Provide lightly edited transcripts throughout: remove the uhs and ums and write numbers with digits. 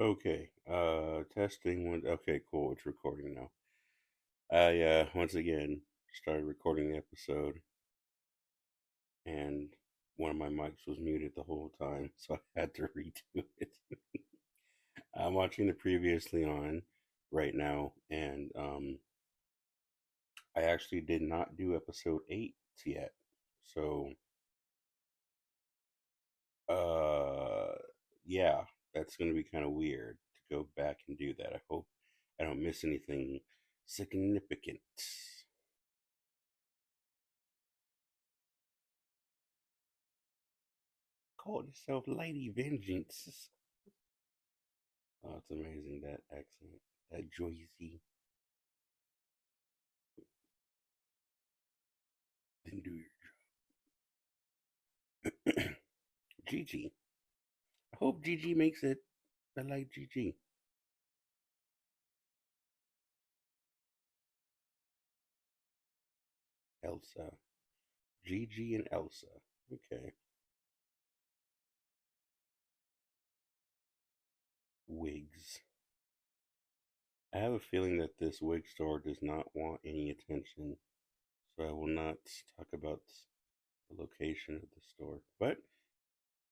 Okay. Testing one. Okay, cool. It's recording now. I once again started recording the episode, and one of my mics was muted the whole time, so I had to redo it. I'm watching the previously on right now, and I actually did not do episode 8 yet. So, uh, yeah, that's gonna be kind of weird to go back and do that. I hope I don't miss anything significant. Called yourself Lady Vengeance. Oh, it's amazing that accent, that Joycey. Didn't do your job. Gigi. I hope Gigi makes it. I like Gigi. Elsa. Gigi and Elsa. Okay. Wigs. I have a feeling that this wig store does not want any attention, so I will not talk about the location of the store. But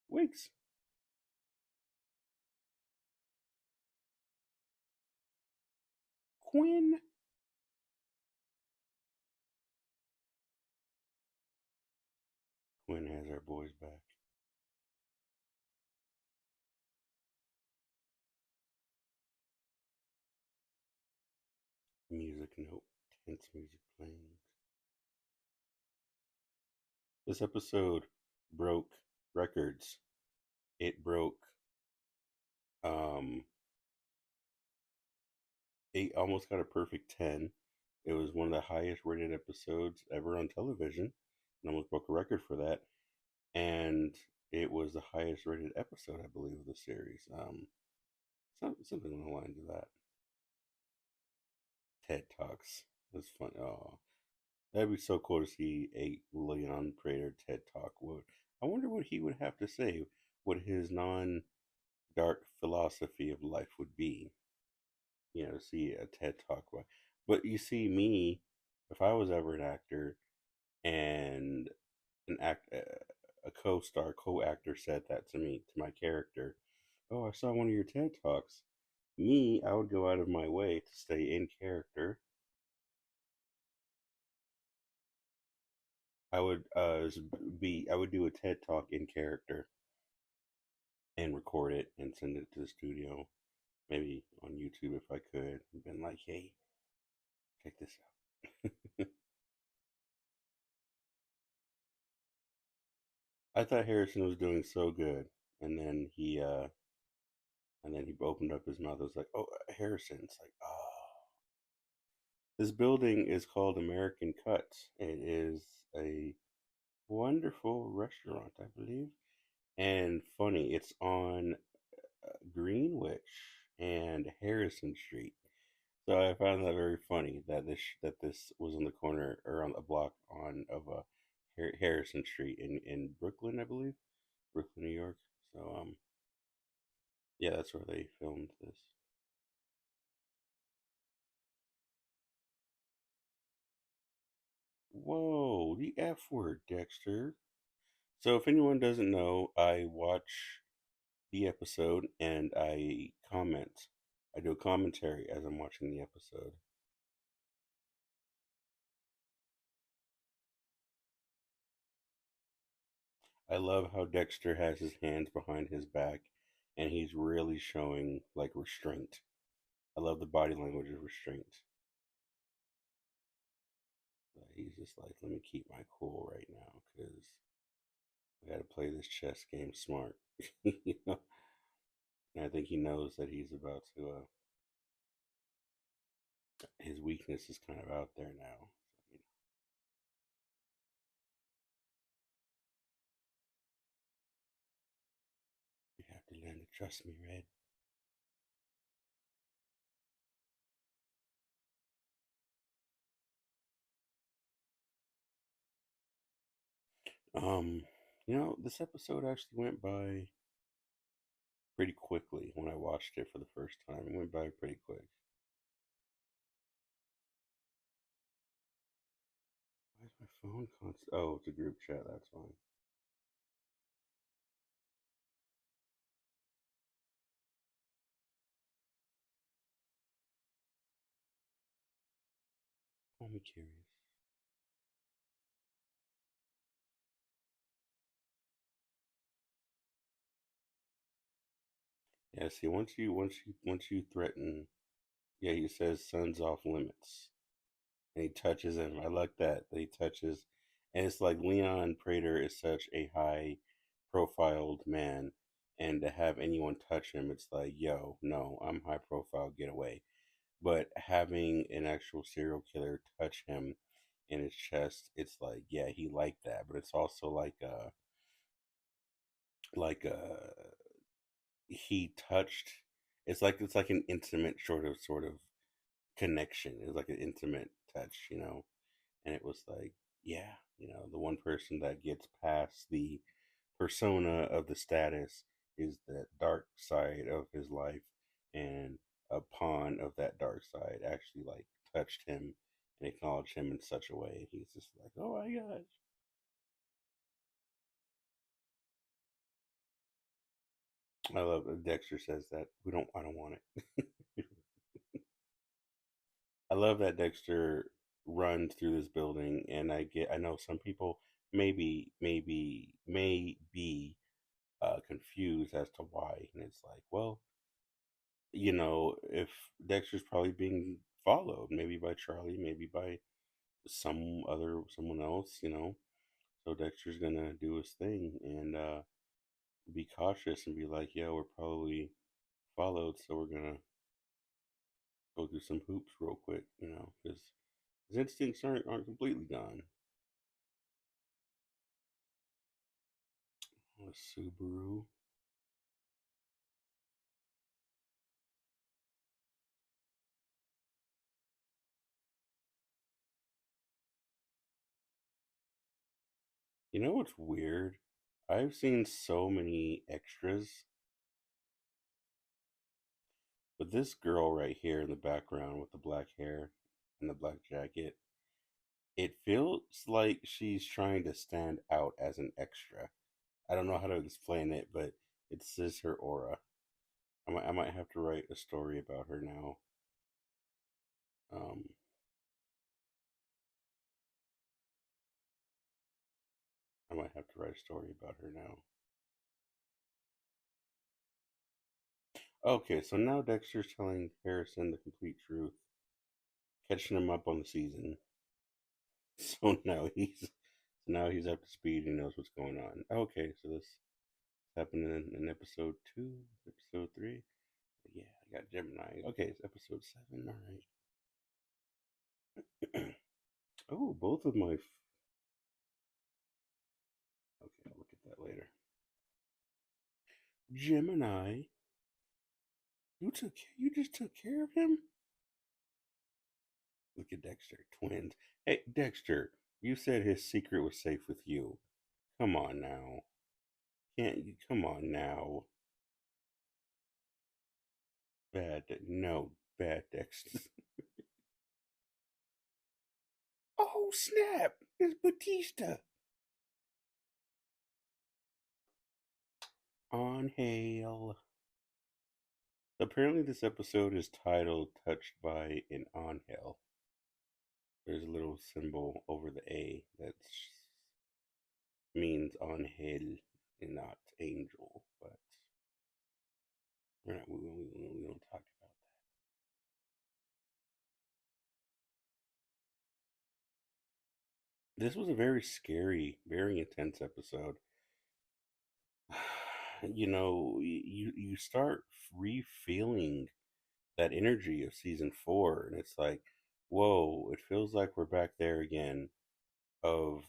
wigs. Quinn. Quinn has our boys back. Music note. Tense music playing. This episode broke records. It broke um it almost got a perfect 10. It was one of the highest rated episodes ever on television and almost broke a record for that. And it was the highest rated episode, I believe, of the series. Something along the lines of that. TED Talks. That's fun. Oh, that'd be so cool to see a Leon Prater TED Talk. I wonder what he would have to say, what his non dark philosophy of life would be. See a TED Talk. But you see, me, if I was ever an actor and a co-star, co-actor said that to me, to my character, oh, I saw one of your TED Talks. Me, I would go out of my way to stay in character. I would do a TED Talk in character and record it and send it to the studio, maybe on YouTube if I could, and been like, hey, check this out. I thought Harrison was doing so good, and then he opened up his mouth. It was like, "Oh, Harrison." It's like, oh, this building is called American Cuts. It is a wonderful restaurant, I believe, and funny. It's on Greenwich and Harrison Street. So I found that very funny that this was on the corner or on the block on of Harrison Street in Brooklyn, I believe, Brooklyn, New York. So yeah, that's where they filmed this. Whoa, the F word, Dexter. So if anyone doesn't know, I watch the episode and I comment. I do a commentary as I'm watching the episode. I love how Dexter has his hands behind his back and he's really showing like restraint. I love the body language of restraint. He's just like, let me keep my cool right now because I got to play this chess game smart. you know? And I think he knows that he's about to, his weakness is kind of out there now. So, you have to learn to trust me, Red. Um, this episode actually went by pretty quickly when I watched it for the first time. It went by pretty quick. Why is my phone constant? Oh, it's a group chat. That's fine. I'm curious. Yeah. See, once you threaten, yeah, he says son's off limits, and he touches him. I like that he touches, and it's like Leon Prater is such a high profiled man, and to have anyone touch him, it's like, yo, no, I'm high profile, get away. But having an actual serial killer touch him in his chest, it's like, yeah, he liked that, but it's also like he touched. It's like an intimate sort of connection. It's like an intimate touch, and it was like, yeah, the one person that gets past the persona of the status is that dark side of his life, and a pawn of that dark side actually like touched him and acknowledged him in such a way. He's just like, oh my gosh. I love that Dexter says that. I don't want it. I love that Dexter runs through this building, and I know some people may be confused as to why, and it's like, well, if Dexter's probably being followed, maybe by Charlie, maybe by someone else, so Dexter's gonna do his thing and be cautious and be like, yeah, we're probably followed, so we're gonna go through some hoops real quick, because his instincts aren't completely gone. A Subaru. You know what's weird? I've seen so many extras, but this girl right here in the background with the black hair and the black jacket, it feels like she's trying to stand out as an extra. I don't know how to explain it, but it's just her aura. I might have to write a story about her now. Um, I might have to write a story about her now. Okay, so now Dexter's telling Harrison the complete truth, catching him up on the season. So now he's up to speed. He knows what's going on. Okay, so this happened in episode 2, episode 3. Yeah, I got Gemini. Okay, it's episode 7. All right. Oh, both of my. Okay, I'll look at that later. Gemini, you just took care of him. Look at Dexter, twins. Hey, Dexter, you said his secret was safe with you. Come on now. Can't you? Come on now. No, bad Dexter. Oh, snap! It's Batista. On hail. Apparently, this episode is titled Touched by an Angel. There's a little symbol over the A that means angel and not angel, but we don't talk about that. This was a very scary, very intense episode. You start re-feeling that energy of season 4, and it's like, whoa, it feels like we're back there again, of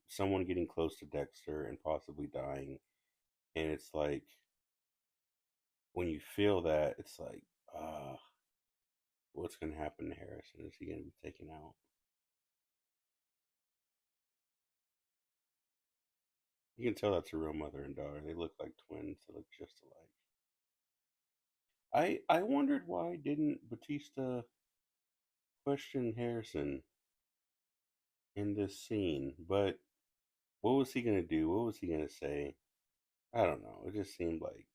someone getting close to Dexter and possibly dying, and it's like, when you feel that, it's like, what's going to happen to Harrison? Is he going to be taken out? You can tell that's a real mother and daughter. They look like twins. They look just alike. I wondered why didn't Batista question Harrison in this scene, but what was he gonna do? What was he gonna say? I don't know. It just seemed like,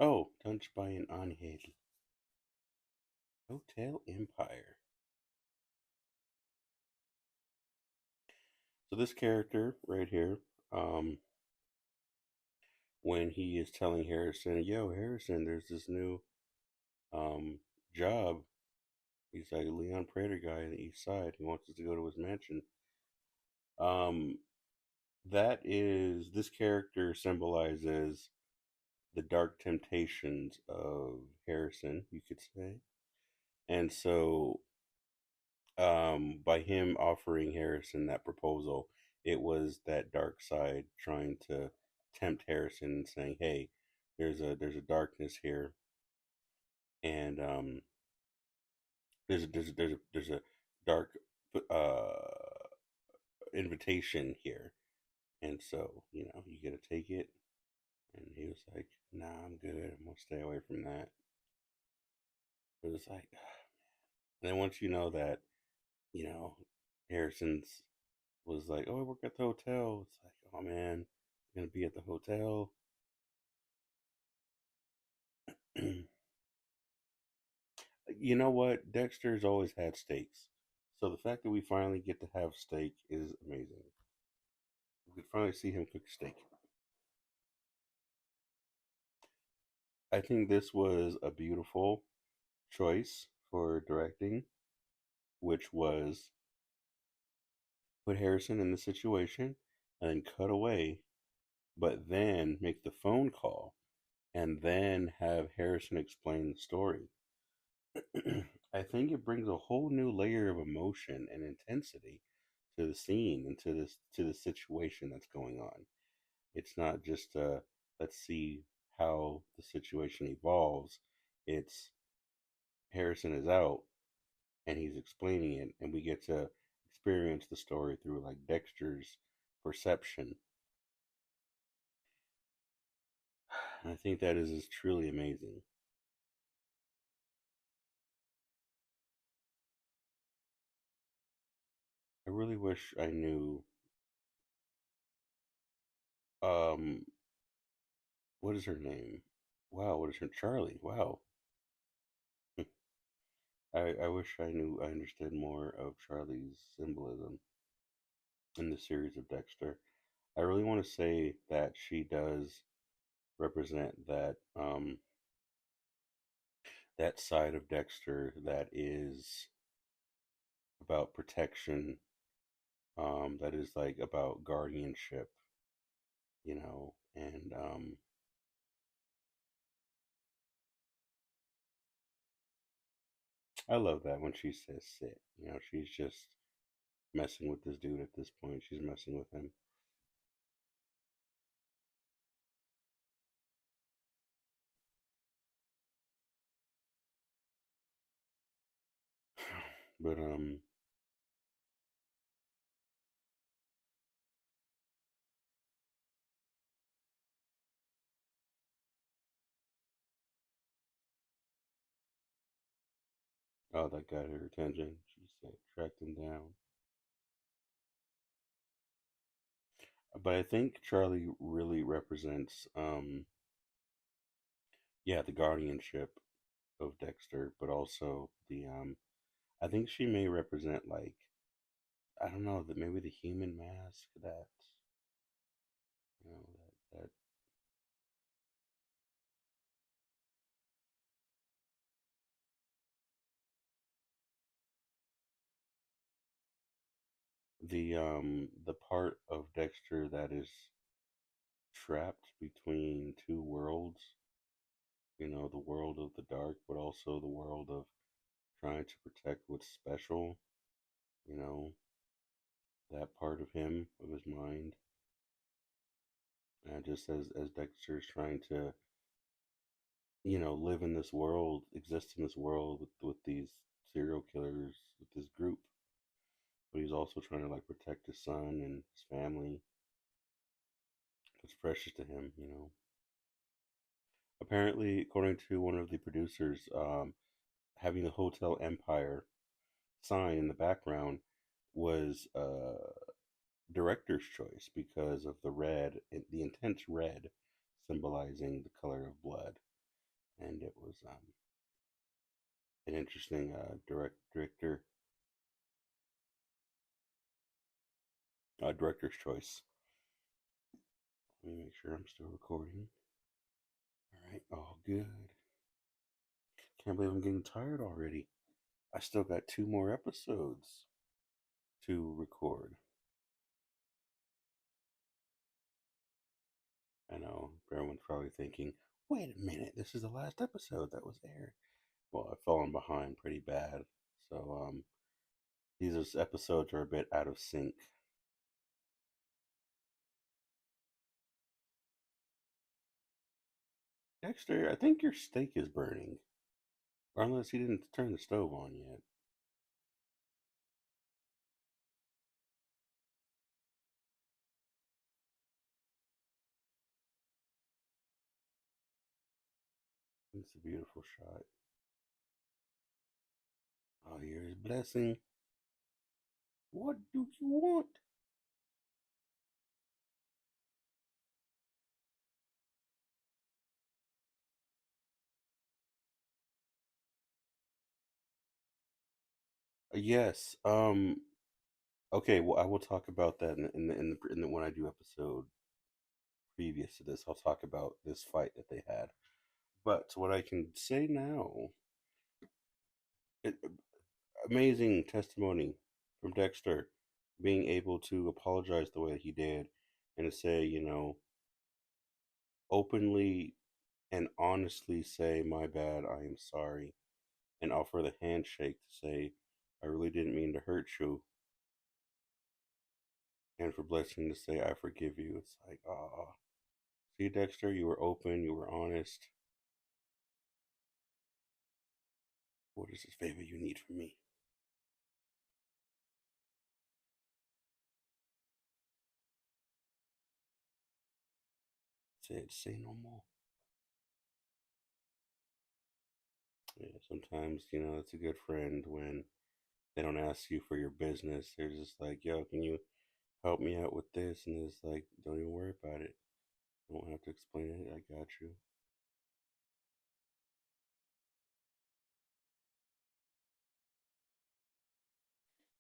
oh, touched by an angel. Hotel Empire. So this character right here, um, when he is telling Harrison, "Yo, Harrison, there's this new um job." He's like a Leon Prater guy on the East Side. He wants us to go to his mansion. Um, that is this character symbolizes the dark temptations of Harrison, you could say. And so, by him offering Harrison that proposal, it was that dark side trying to tempt Harrison and saying, "Hey, there's a darkness here, and there's a dark uh invitation here, and so you gotta take it." And he was like, "Nah, I'm good. I'm gonna stay away from that." It was like, and then once you know that, you know, Harrison's was like, "Oh, I work at the hotel." It's like, "Oh man, you're gonna be at the hotel." You know what? Dexter's always had steaks, so the fact that we finally get to have steak is amazing. We could finally see him cook steak. I think this was a beautiful choice for directing, which was put Harrison in the situation and then cut away, but then make the phone call and then have Harrison explain the story. I think it brings a whole new layer of emotion and intensity to the scene and to the situation that's going on. It's not just let's see how the situation evolves. It's Harrison is out and he's explaining it, and we get to experience the story through like Dexter's perception. And I think that is truly amazing. I really wish I knew um what is her name? Wow, what is her Charlie? Wow. I wish I knew I understood more of Charlie's symbolism in the series of Dexter. I really want to say that she does represent that side of Dexter that is about protection, that is like about guardianship, and I love that when she says sit. She's just messing with this dude at this point. She's messing with him. But oh, that got her attention. She said tracked him down. But I think Charlie really represents yeah, the guardianship of Dexter, but also the I think she may represent like, I don't know, that maybe the human mask that that the part of Dexter that is trapped between two worlds, the world of the dark, but also the world of trying to protect what's special, you know, that part of him, of his mind. And just as Dexter's trying to, live in this world, exist in this world with these serial killers, with this group, but he's also trying to like protect his son and his family. It's precious to him, you know. Apparently, according to one of the producers, having the Hotel Empire sign in the background was director's choice because of the red, the intense red, symbolizing the color of blood, and it was an interesting director's choice. Let me make sure I'm still recording. All right, all good. Can't believe I'm getting tired already. I still got two more episodes to record. I know everyone's probably thinking, wait a minute, this is the last episode that was aired. Well, I've fallen behind pretty bad. So these episodes are a bit out of sync. Dexter, I think your steak is burning. Or unless he didn't turn the stove on yet. It's a beautiful shot. Oh, here's blessing. What do you want? Yes. Okay. Well, I will talk about that in the when I do episode previous to this. I'll talk about this fight that they had. But what I can say now, it, amazing testimony from Dexter, being able to apologize the way that he did, and to say, openly and honestly say, "My bad, I am sorry," and offer the handshake to say, "I really didn't mean to hurt you," and for Blessing to say, "I forgive you." It's like, ah, see, Dexter, you were open, you were honest. What is this favor you need from me? Said, say no more. Yeah, sometimes, it's a good friend when they don't ask you for your business. They're just like, yo, can you help me out with this? And it's like, don't even worry about it. Don't have to explain it. I got you.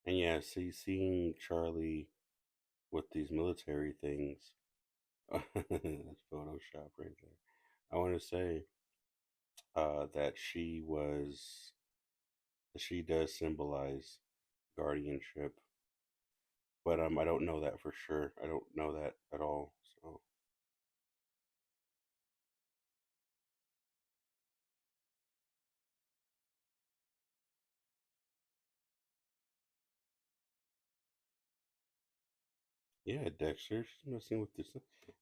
And yeah, see, seeing Charlie with these military things, that's Photoshop right there. I want to say that she does symbolize guardianship, but I don't know that for sure. I don't know that at all. So yeah, Dexter, she's messing with this.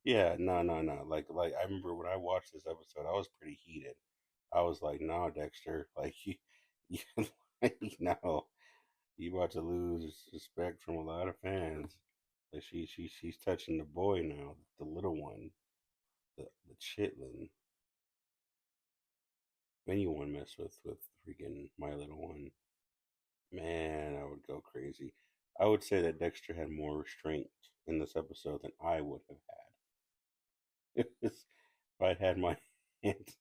Yeah, no, no, no. Like I remember when I watched this episode, I was pretty heated. I was like, "No, Dexter, like you, like, no, you about to lose respect from a lot of fans." Like she's touching the boy now, the little one, the chitlin. If anyone mess with freaking my little one, man, I would go crazy. I would say that Dexter had more restraint in this episode than I would have had. If I'd had my hands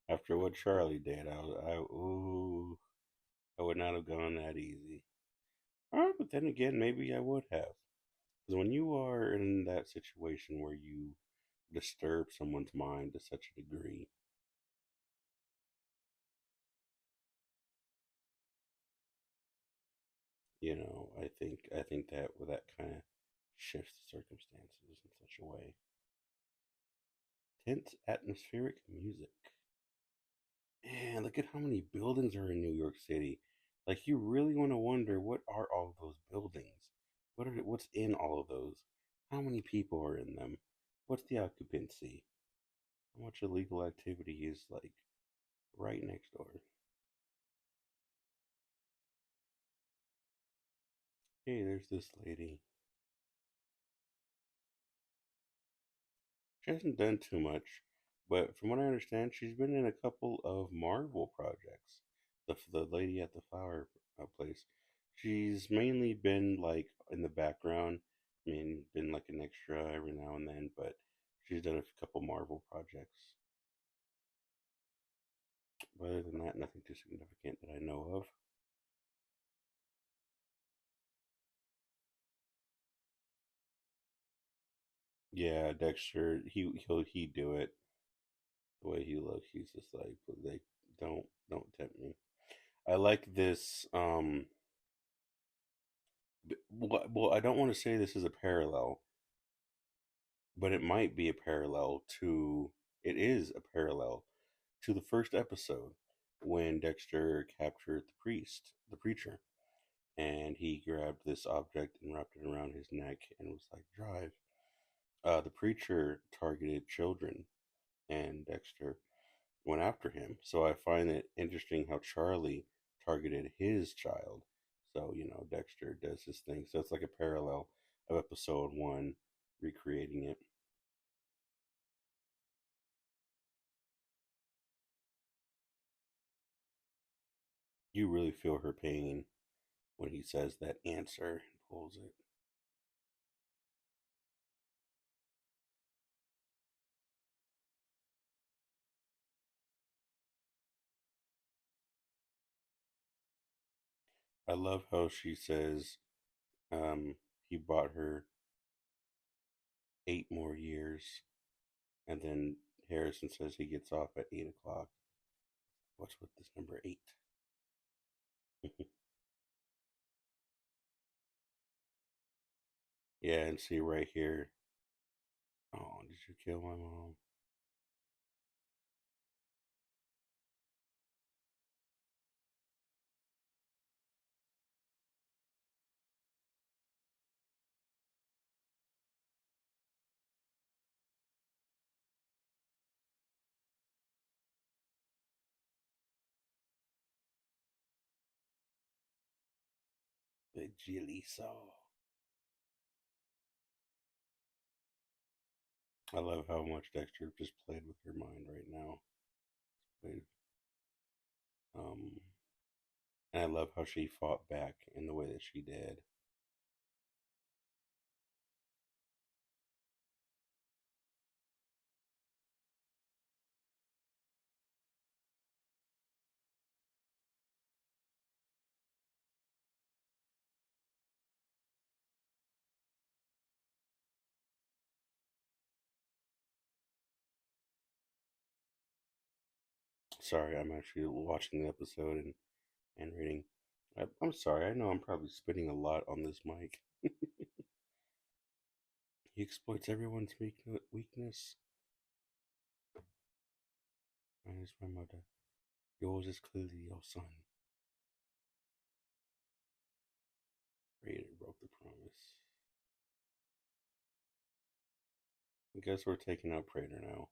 after what Charlie did, I would not have gone that easy. But then again, maybe I would have. Because when you are in that situation where you disturb someone's mind to such a degree, I think that kind of shifts the circumstances in such a way. Tense atmospheric music. Man, look at how many buildings are in New York City. Like you really want to wonder what are all of those buildings? What's in all of those? How many people are in them? What's the occupancy? How much illegal activity is like right next door? Hey, there's this lady. She hasn't done too much, but from what I understand, she's been in a couple of Marvel projects. The lady at the flower place, she's mainly been like in the background. I mean, been like an extra every now and then, but she's done a couple Marvel projects. But other than that, nothing too significant that I know of. Yeah, Dexter, he do it the way he looks. He's just like, they don't tempt me. I like this. Well, I don't want to say this is a parallel, but it might be a parallel to. It is a parallel to the first episode when Dexter captured the priest, the preacher, and he grabbed this object and wrapped it around his neck and was like, "Drive." The preacher targeted children, and Dexter went after him. So I find it interesting how Charlie targeted his child. So, Dexter does his thing. So it's like a parallel of episode one recreating it. You really feel her pain when he says that answer and pulls it. I love how she says um, he bought her 8 more years. And then Harrison says he gets off at 8 o'clock. What's with this number 8? Yeah, and see right here. Oh, did you kill my mom? The Jilly Saw. I love how much Dexter just played with her mind right now. Played, um, and I love how she fought back in the way that she did. Sorry, I'm actually watching the episode and reading. I'm sorry, I know I'm probably spitting a lot on this mic. He exploits everyone's weakness. Mine is my mother. Yours is clearly your son. Raider broke the promise. I guess we're taking out Prater now.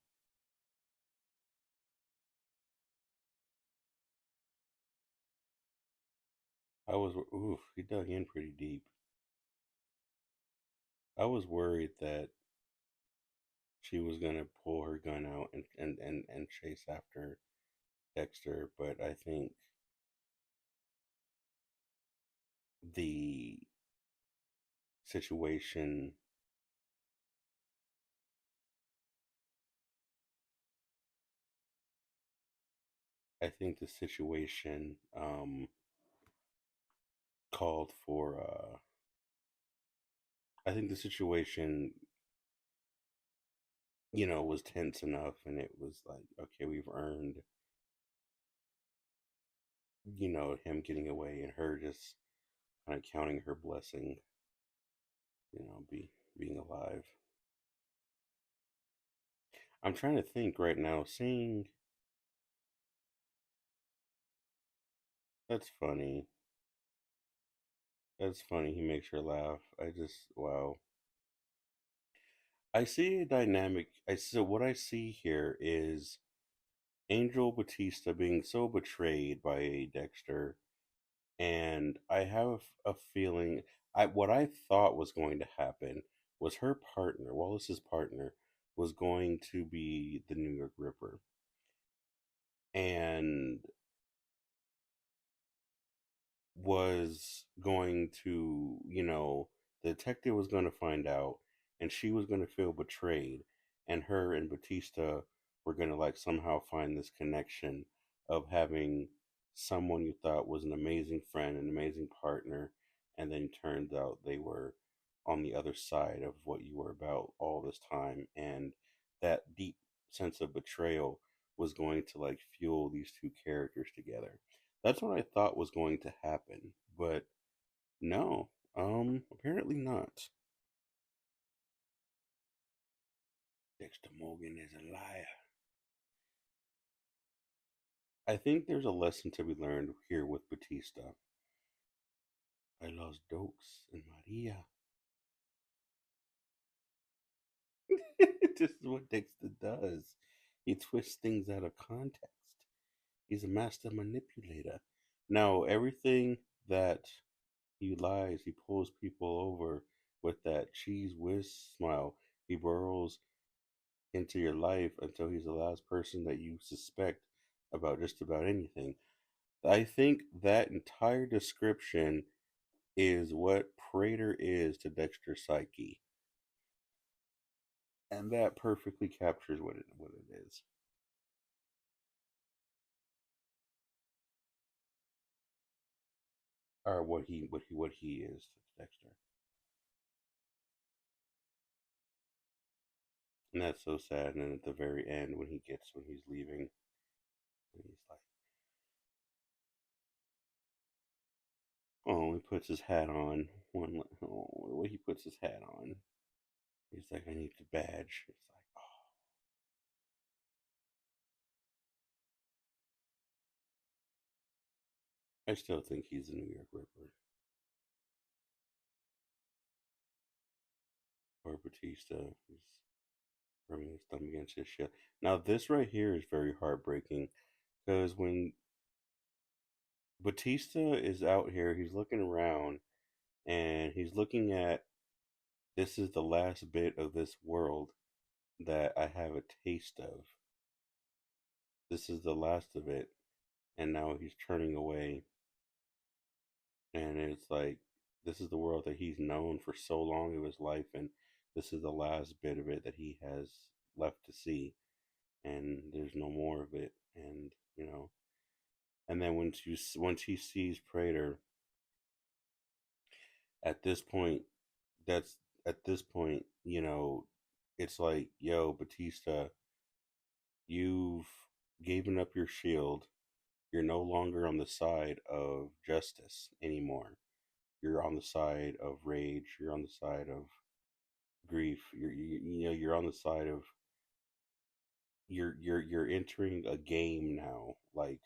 Oof, he dug in pretty deep. I was worried that she was gonna pull her gun out and chase after Dexter, but I think the situation, I think the situation called for. I think the situation, was tense enough, and it was like, okay, we've earned, him getting away, and her just kind of counting her blessing, being alive. I'm trying to think right now. Seeing that's funny. That's funny. He makes her laugh. I just wow. I see a dynamic. So what I see here is Angel Batista being so betrayed by Dexter, and I have a feeling. What I thought was going to happen was her partner, Wallace's partner, was going to be the New York Ripper, and was going to, the detective was going to find out, and she was going to feel betrayed, and her and Batista were going to like somehow find this connection of having someone you thought was an amazing friend, an amazing partner, and then turns out they were on the other side of what you were about all this time, and that deep sense of betrayal was going to like fuel these two characters together. That's what I thought was going to happen, but no, apparently not. Dexter Morgan is a liar. I think there's a lesson to be learned here with Batista. I lost Dokes and Maria. This is what Dexter does. He twists things out of context. He's a master manipulator. Now, everything that he lies, he pulls people over with that cheese whiz smile. He burrows into your life until he's the last person that you suspect about just about anything. I think that entire description is what Prater is to Dexter's psyche, and that perfectly captures what it is, or what he is to Dexter. And that's so sad. And then at the very end, when he's leaving, and he's like, oh, he puts his hat on. Oh, when he puts his hat on, he's like, I need the badge. It's like, oh, I still think he's the New York Ripper or Batista. He's rubbing his thumb against his shield. Now, this right here is very heartbreaking because when Batista is out here, he's looking around and he's looking at, this is the last bit of this world that I have a taste of. This is the last of it. And now he's turning away. And it's like, this is the world that he's known for so long of his life. And this is the last bit of it that he has left to see. And there's no more of it. And, and then once he sees Prater, at this point, that's at this point, it's like, yo, Batista, you've given up your shield. You're no longer on the side of justice anymore. You're on the side of rage. You're on the side of grief. You're on the side of, you're entering a game now, like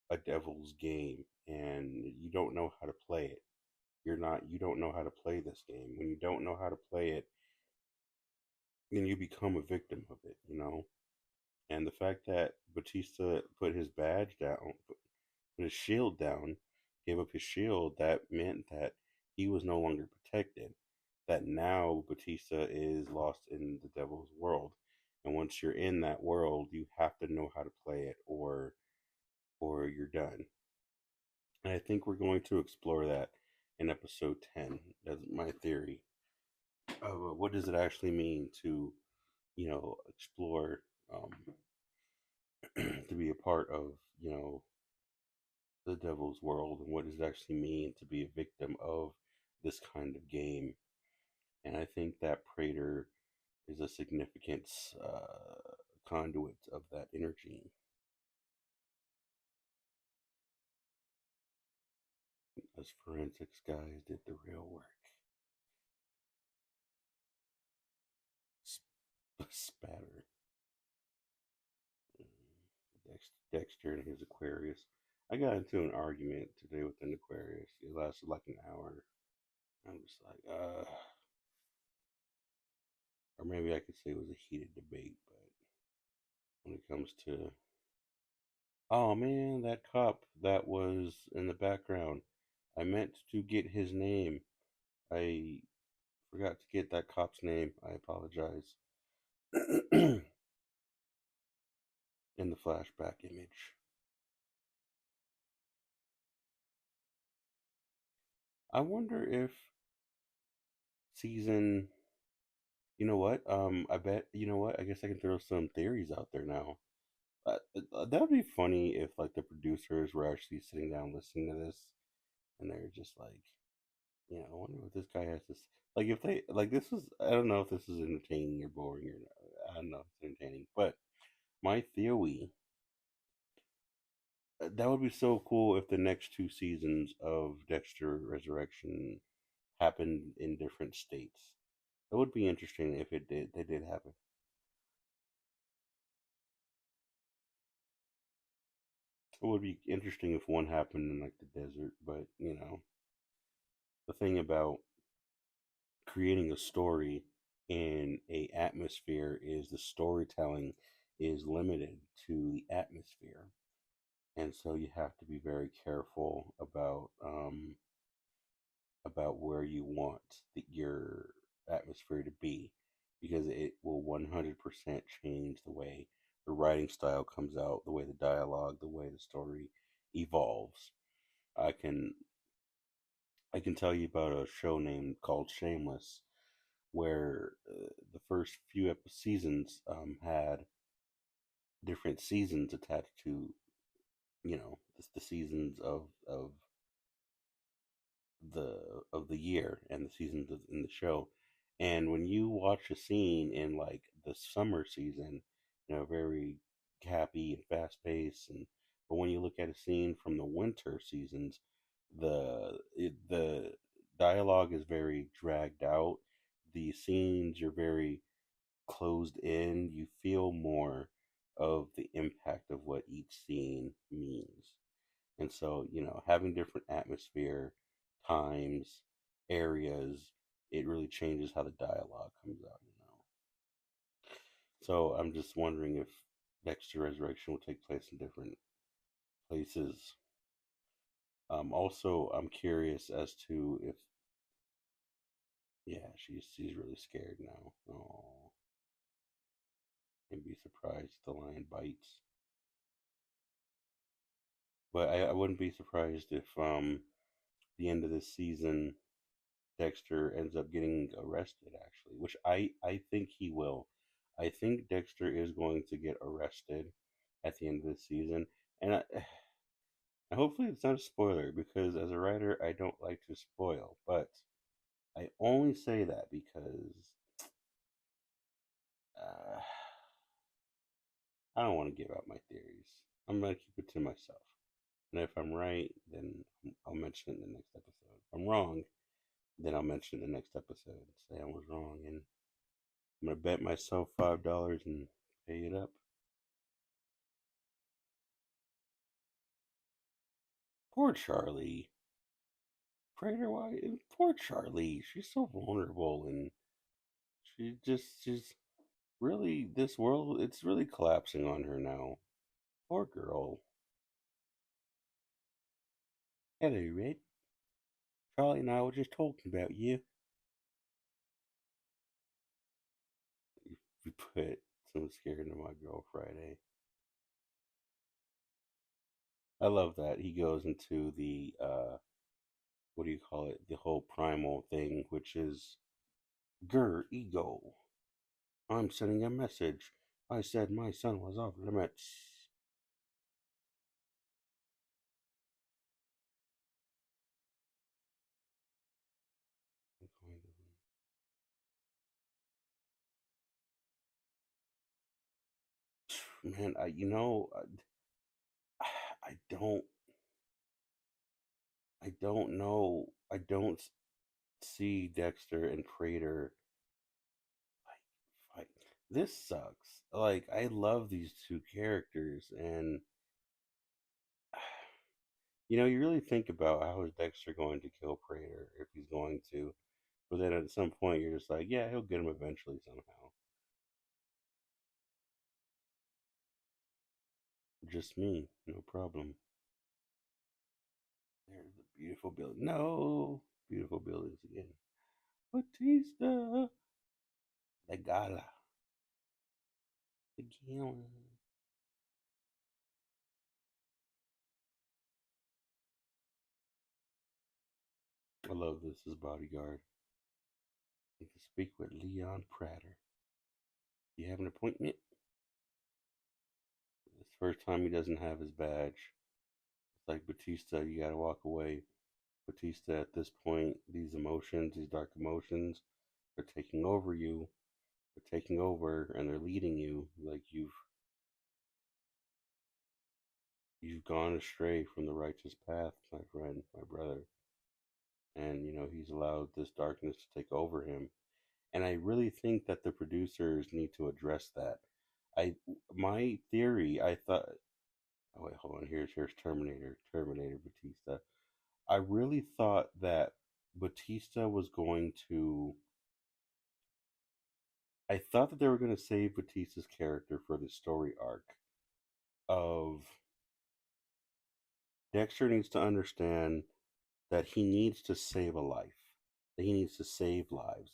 a devil's game, and you don't know how to play it. You don't know how to play this game. When you don't know how to play it, then you become a victim of it. And the fact that Batista put his badge down, put his shield down, gave up his shield, that meant that he was no longer protected. That now Batista is lost in the devil's world. And once you're in that world, you have to know how to play it, or you're done. And I think we're going to explore that in episode 10. That's my theory of what does it actually mean to, explore, um, to be a part of, the devil's world, and what does it actually mean to be a victim of this kind of game. And I think that Prater is a significant conduit of that energy. Us forensics guys did the real work. Spatter. Dexter and his Aquarius. I got into an argument today with an Aquarius. It lasted like an hour. I'm just like, or maybe I could say it was a heated debate, but when it comes to, oh man, that cop that was in the background, I meant to get his name. I forgot to get that cop's name. I apologize. in the flashback image. I wonder if season. You know what? I bet. You know what? I guess I can throw some theories out there now. That would be funny if like the producers were actually sitting down listening to this, and they're just like, I wonder what this guy has to. Like if they like this is. I don't know if this is entertaining or boring or not. I don't know if it's entertaining, but my theory. That would be so cool if the next two seasons of Dexter Resurrection happened in different states. It would be interesting if it did. They did happen. It would be interesting if one happened in like the desert, but the thing about creating a story in a atmosphere is the storytelling is limited to the atmosphere, and so you have to be very careful about where you want your atmosphere to be, because it will 100% change the way the writing style comes out, the way the dialogue, the way the story evolves. I can I can tell you about a show named called Shameless, where the first few seasons had different seasons attached to the seasons the of the year and the seasons in the show. And when you watch a scene in like the summer season, very happy and fast paced, and but when you look at a scene from the winter seasons, the dialogue is very dragged out. The scenes are very closed in. You feel more of the impact of what each scene means. And so, having different atmosphere, times, areas, it really changes how the dialogue comes out. So I'm just wondering if Dexter Resurrection will take place in different places. Also, I'm curious as to if, yeah, she's really scared now. Oh, and be surprised if the lion bites. But I wouldn't be surprised if the end of this season Dexter ends up getting arrested, actually, which I think he will. I think Dexter is going to get arrested at the end of the season, and hopefully it's not a spoiler because as a writer, I don't like to spoil, but I only say that because uh, I don't want to give out my theories. I'm going to keep it to myself. And if I'm right, then I'll mention it in the next episode. If I'm wrong, then I'll mention it in the next episode. Say I was wrong, and I'm gonna bet myself $5 and pay it up. Poor Charlie. Prater, why? Poor Charlie. She's so vulnerable, and she's really this world. It's really collapsing on her now. Poor girl. Hello, Red. Charlie and I were just talking about you. You put some scared into my girl Friday. I love that he goes into the what do you call it? The whole primal thing, which is ego. I'm sending a message. I said my son was off limits. Man, I don't know. I don't see Dexter and Prater like fight. This sucks. Like I love these two characters, and you really think about how is Dexter going to kill Prater if he's going to, but then at some point you're just like, yeah, he'll get him eventually somehow. Just me, no problem. There's the beautiful building. No, beautiful buildings again. Batista, the gala. The gallon. I love this as bodyguard. You can speak with Leon Prater. You have an appointment? It's the first time he doesn't have his badge. It's like Batista, you gotta walk away. Batista, at this point, these emotions, these dark emotions, are taking over you. They're taking over and they're leading you. Like you've gone astray from the righteous path, my friend, my brother. And he's allowed this darkness to take over him. And I really think that the producers need to address that. I my theory, I thought. Oh wait, hold on. Here's Terminator Batista. I really thought that Batista was going to. I thought that they were going to save Batista's character for the story arc of Dexter needs to understand that he needs to save a life, that he needs to save lives.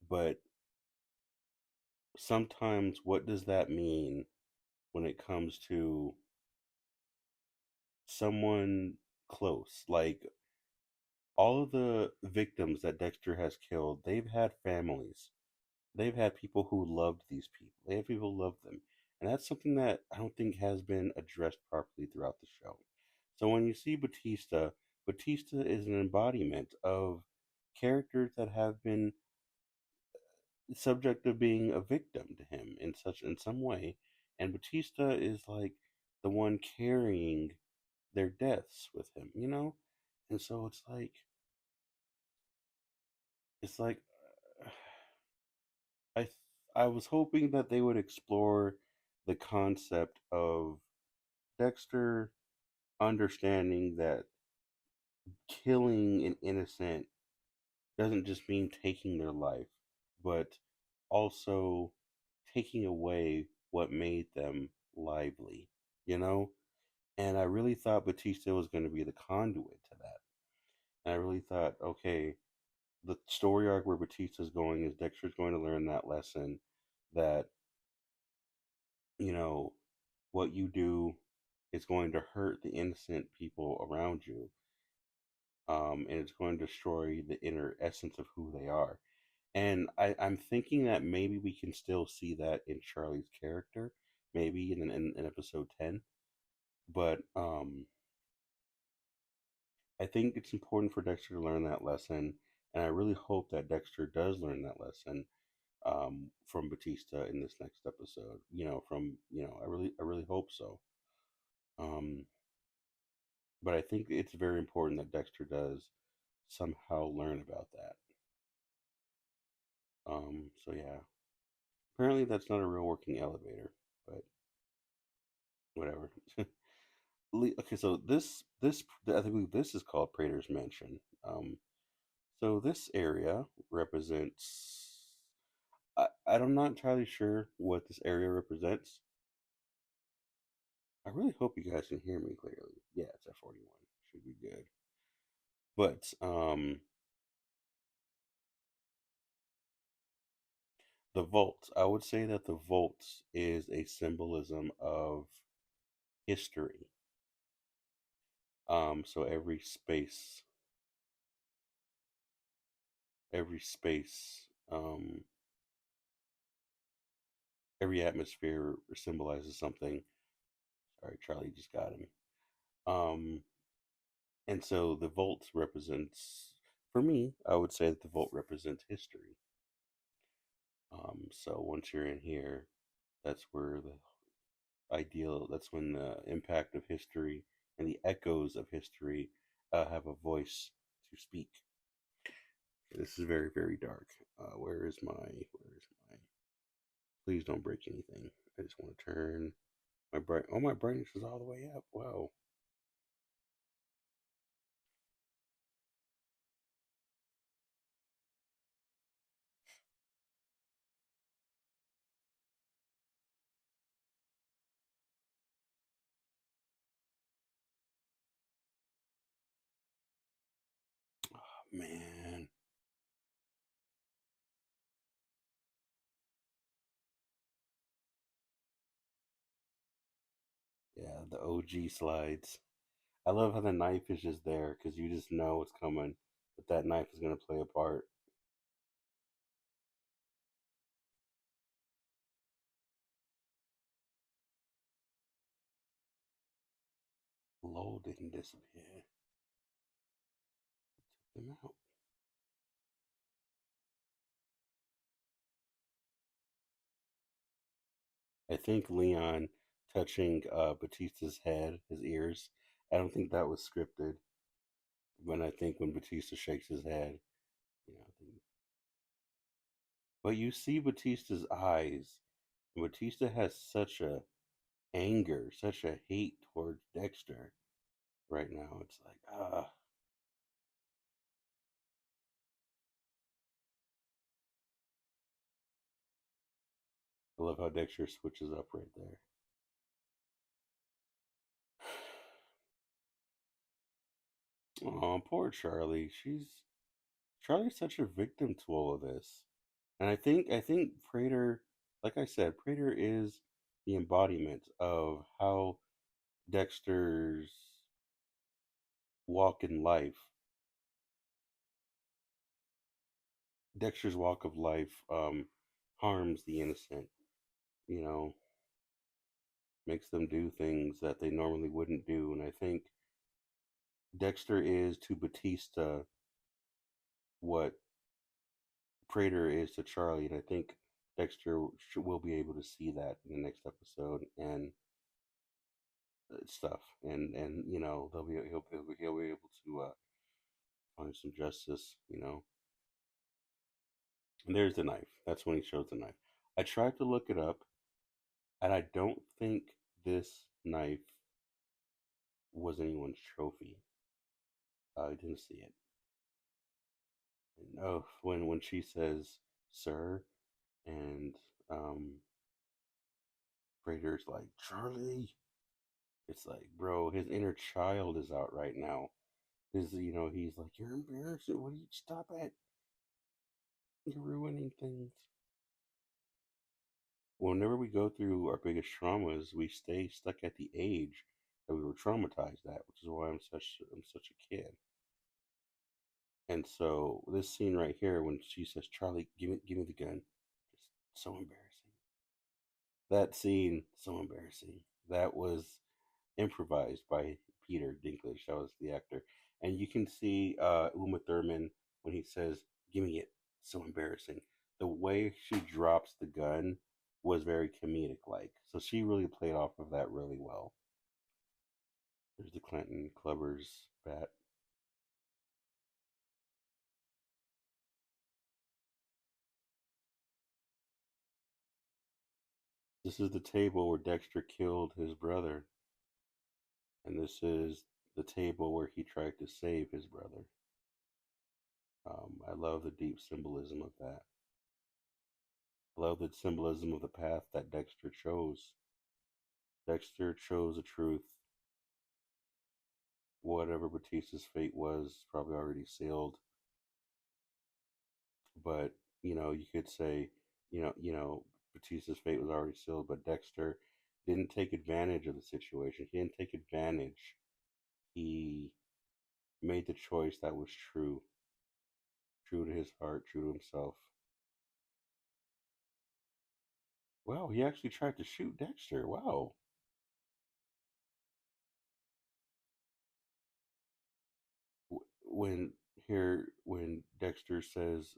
But sometimes, what does that mean when it comes to someone close? Like all of the victims that Dexter has killed, they've had families. They've had people who loved these people. They have people who loved them. And that's something that I don't think has been addressed properly throughout the show. So when you see Batista, Batista is an embodiment of characters that have been subject of being a victim to him in some way. And Batista is like the one carrying their deaths with him. And so it's like I th- I was hoping that they would explore the concept of Dexter understanding that killing an innocent doesn't just mean taking their life, but also taking away what made them lively, you know? And I really thought Batista was going to be the conduit to that. And I really thought, okay, the story arc where Batista's going is Dexter's going to learn that lesson that, you know, what you do is going to hurt the innocent people around you, and it's going to destroy the inner essence of who they are. And I'm thinking that maybe we can still see that in Charlie's character, maybe in episode 10. But I think it's important for Dexter to learn that lesson, and I really hope that Dexter does learn that lesson from Batista in this next episode. I really hope so. Um, but I think it's very important that Dexter does somehow learn about that. So yeah, apparently that's not a real working elevator, but whatever. Okay, so this I think this is called Prater's Mansion. So this area represents. I'm not entirely sure what this area represents. I really hope you guys can hear me clearly. Yeah, it's at 41. Should be good. But the vault. I would say that the vault is a symbolism of history. So every space, every atmosphere symbolizes something. Sorry, Charlie just got him. Um, and so the vault represents, for me, I would say that the vault represents history. So once you're in here, that's where that's when the impact of history and the echoes of history have a voice to speak. This is very, very dark. Where is my, please don't break anything. I just want to turn my brightness is all the way up. Wow. Oh, man. Yeah, the OG slides. I love how the knife is just there because you just know it's coming, that that knife is going to play a part. Lowell didn't disappear. Took him out. I think Leon touching Batista's head, his ears. I don't think that was scripted. When I think when Batista shakes his head, you know. But you see Batista's eyes. Batista has such a anger, such a hate towards Dexter right now. It's like, I love how Dexter switches up right there. Oh, poor Charlie. Charlie's such a victim to all of this. And I think Prater, like I said, Prater is the embodiment of how Dexter's walk in life, Dexter's walk of life, harms the innocent. You know, makes them do things that they normally wouldn't do. And I think Dexter is to Batista what Prater is to Charlie, and I think Dexter will be able to see that in the next episode and stuff, and you know he'll be able to find some justice, you know. And there's the knife. That's when he shows the knife. I tried to look it up, and I don't think this knife was anyone's trophy. I didn't see it. No, when she says "sir," and Prater's like Charlie, it's like, bro, his inner child is out right now. He's like, you're embarrassing. What do you stop at? You're ruining things. Whenever we go through our biggest traumas, we stay stuck at the age that we were traumatized at, which is why I'm such a kid. And so this scene right here, when she says, "Charlie, give me the gun," just so embarrassing. That scene, so embarrassing. That was improvised by Peter Dinklage. That was the actor, and you can see Uma Thurman when he says, "Give me it." So embarrassing. The way she drops the gun was very comedic like. So she really played off of that really well. There's the Clinton Clubbers bat. This is the table where Dexter killed his brother, and this is the table where he tried to save his brother. I love the deep symbolism of that. I love the symbolism of the path that Dexter chose. Dexter chose the truth. Whatever Batista's fate was, probably already sealed. But you could say, Batista's fate was already sealed. But Dexter didn't take advantage of the situation. He didn't take advantage. He made the choice that was true, true to his heart, true to himself. Wow, he actually tried to shoot Dexter. Wow. When when Dexter says,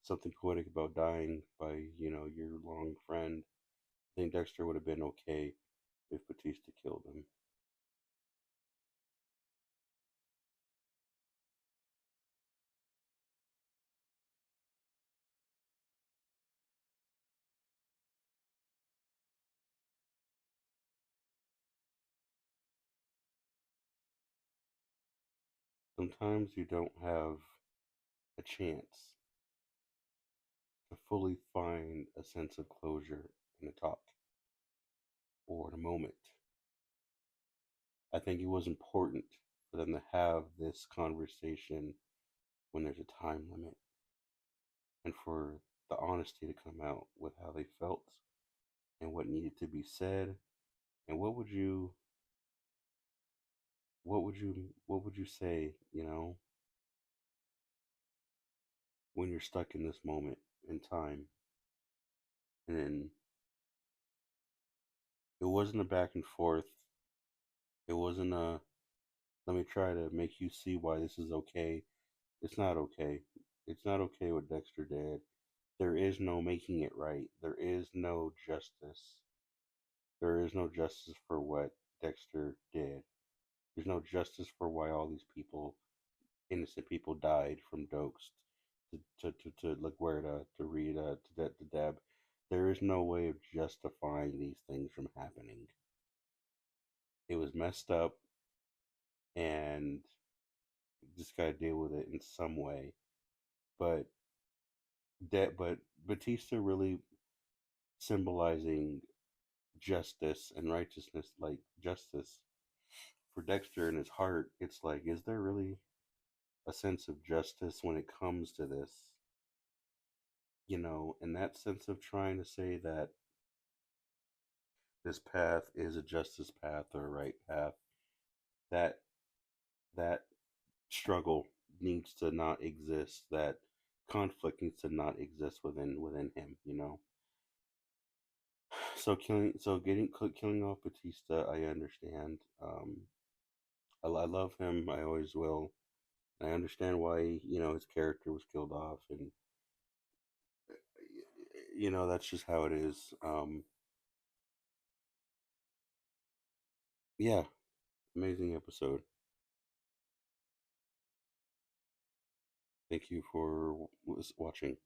something poetic about dying by your long friend, I think Dexter would have been okay if Batista killed him. Sometimes you don't have a chance to fully find a sense of closure in a talk or in a moment. I think it was important for them to have this conversation when there's a time limit, and for the honesty to come out with how they felt and what needed to be said. And what would you say, when you're stuck in this moment in time? And it wasn't a back and forth. It wasn't a let me try to make you see why this is okay. It's not okay. It's not okay what Dexter did. There is no making it right. There is no justice. There is no justice for what Dexter did. There's no justice for why all these people, innocent people, died from Dokes to LaGuerta, to Rita, to Deb. There is no way of justifying these things from happening. It was messed up, and just gotta deal with it in some way. But but Batista really symbolizing justice and righteousness, like justice for Dexter in his heart. It's like, is there really a sense of justice when it comes to this? And that sense of trying to say that this path is a justice path or a right path, that that struggle needs to not exist. That conflict needs to not exist within him. Killing off Batista, I understand. I love him. I always will. I understand why his character was killed off, and that's just how it is. Yeah, amazing episode. Thank you for watching.